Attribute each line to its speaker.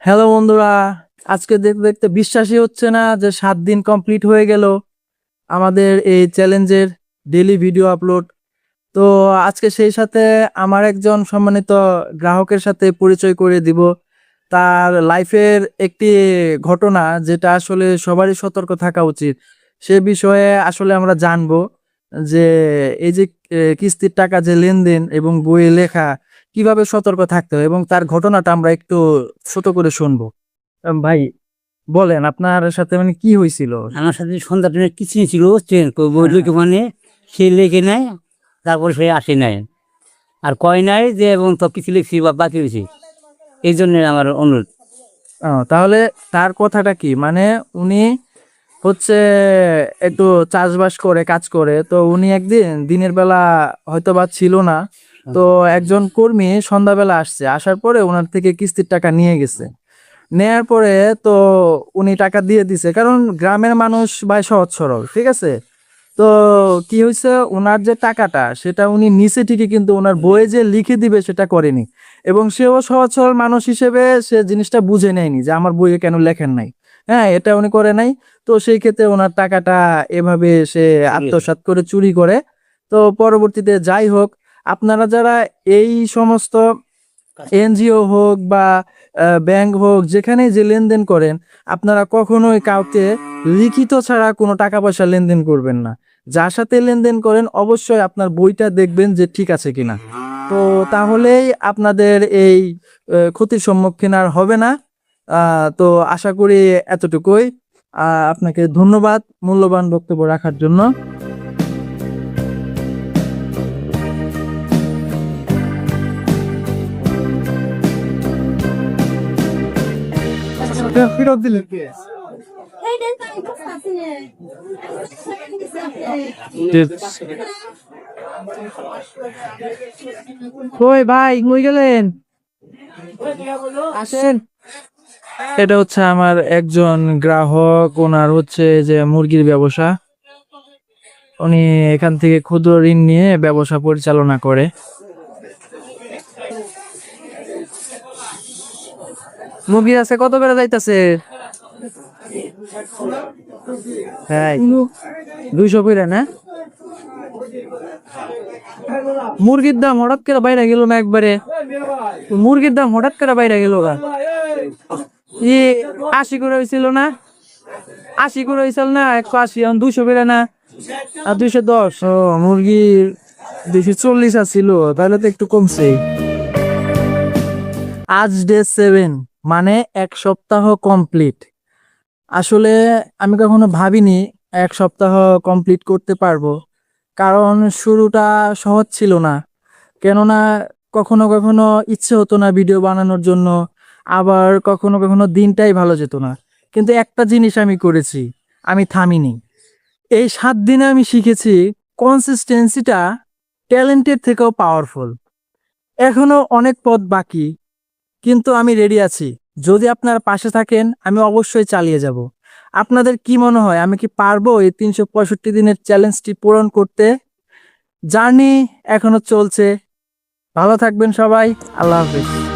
Speaker 1: Hello বন্ধুরা, আজকে দেখতে দেখতে বিশ্বাসই হচ্ছে না যে 7 দিন কমপ্লিট হয়ে গেল আমাদের এই চ্যালেঞ্জের ডেইলি ভিডিও আপলোড। তো আজকে সেই সাথে আমার একজন সম্মানিত গ্রাহকের সাথে পরিচয় করে দিব তার লাইফের একটি ঘটনা, যেটা আসলে সবারই সতর্ক থাকা উচিত। সে বিষয়ে আসলে আমরা জানবো যে এই যে কিস্তির টাকা যে লেনদেন এবং বইয়ে লেখা, কিভাবে সতর্ক থাকতে হয় এবং তার ঘটনাটা আমরা একটু ছোট করে শুনবো। ভাই, বলেন আপনার সাথে মানে কি হয়েছিল?
Speaker 2: আমার সাথে সন্ধ্যা ট্রেনের কিছু ছিল ট্রেন বই লিখে মানে সে লেখে নেয়, তারপরে সে আসে নাই আর কয় নাই যে এবং সব কিছু লিখছি বা বাকি রয়েছে। এই জন্য আমার অনুরোধ।
Speaker 1: তাহলে তার কথাটা কি, মানে উনি হচ্ছে একটু চাষবাস করে কাজ করে, তো উনি একদিন দিনের বেলা হয়তো বা ছিল না, তো একজন কর্মী সন্ধ্যাবেলা আসছে, আসার পরে ওনার থেকে কিস্তির টাকা নিয়ে গেছে। নেয়ার পরে তো উনি টাকা দিয়ে দিছে, কারণ গ্রামের মানুষ ভাই সহজ সরল, ঠিক আছে। তো কি হয়েছে, ওনার যে টাকাটা সেটা উনি নিচে ঠিকই, কিন্তু ওনার বইয়ে যে লিখে দিবে সেটা করেনি। এবং সেও সহজ সরল মানুষ হিসেবে সে জিনিসটা বুঝে নেয়নি যে আমার বইয়ে কেন লেখেন নাই। হ্যাঁ, এটা উনি করে নাই। তো সেই ক্ষেত্রে ওনার টাকাটা এভাবে সে আত্মসাৎ করে চুরি করে। তো পরবর্তীতে যাই হোক, আপনারা যারা এই সমস্ত এনজিও হোক বা ব্যাংক হোক, যেখানে যে লেনদেন করেন, আপনারা কখনোই কাউকে লিখিত ছাড়া কোনো টাকা পয়সা লেনদেন করবেন না। যার সাথে লেনদেন করেন অবশ্যই আপনার বইটা দেখবেন যে ঠিক আছে কিনা। তো তাহলেই আপনাদের এই ক্ষতির সম্মুখীন আর হবে না। তো আশা করি এতটুকুই। আপনাকে ধন্যবাদ মূল্যবান বক্তব্য রাখার জন্য। ফেরত দিলেন কে? কই ভাই, কই গেলেন? আসেন। এটা হচ্ছে আমার একজন গ্রাহক, ওনার হচ্ছে যে মুরগির ব্যবসা। উনি এখান থেকে ক্ষুদ্র ঋণ নিয়ে ব্যবসা পরিচালনা করে। মুরগি আছে কত করে যাইতাছে? হ্যাঁ, 200 করে না? মুরগির দাম হঠাৎ করে বাইরে গেল না একবারে? মুরগির দাম হঠাৎ করে বাইরে গেল গা? 80 করে হয়েছিল না? 80 করে হয়েছিল না? 180, এখন 200 করে না? আর 210? ও, মুরগির 240 আছিল, তাহলে তো একটু কমছে। আজ ডে 7, মানে 1 সপ্তাহ কমপ্লিট। আসলে আমি কখনো ভাবিনি 1 সপ্তাহ কমপ্লিট করতে পারবো, কারণ শুরুটা সহজ ছিল না। কেননা কখনো কখনো ইচ্ছে হতো না ভিডিও বানানোর জন্য, আবার কখনো কখনো দিনটাই ভালো যেত না। কিন্তু একটা জিনিস আমি করেছি, আমি থামিনি। এই 7 দিনে আমি শিখেছি কনসিস্টেন্সিটা ট্যালেন্টের থেকেও পাওয়ারফুল। এখনো অনেক পথ বাকি, কিন্তু আমি রেডি আছি। যদি আপনারা পাশে থাকেন আমি অবশ্যই চালিয়ে যাব। আপনাদের কি মনে হয়, আমি কি পারবো এই 365 দিনের চ্যালেঞ্জটি পূরণ করতে? জার্নি এখনো চলছে। ভালো থাকবেন সবাই। আল্লাহ হাফেজ।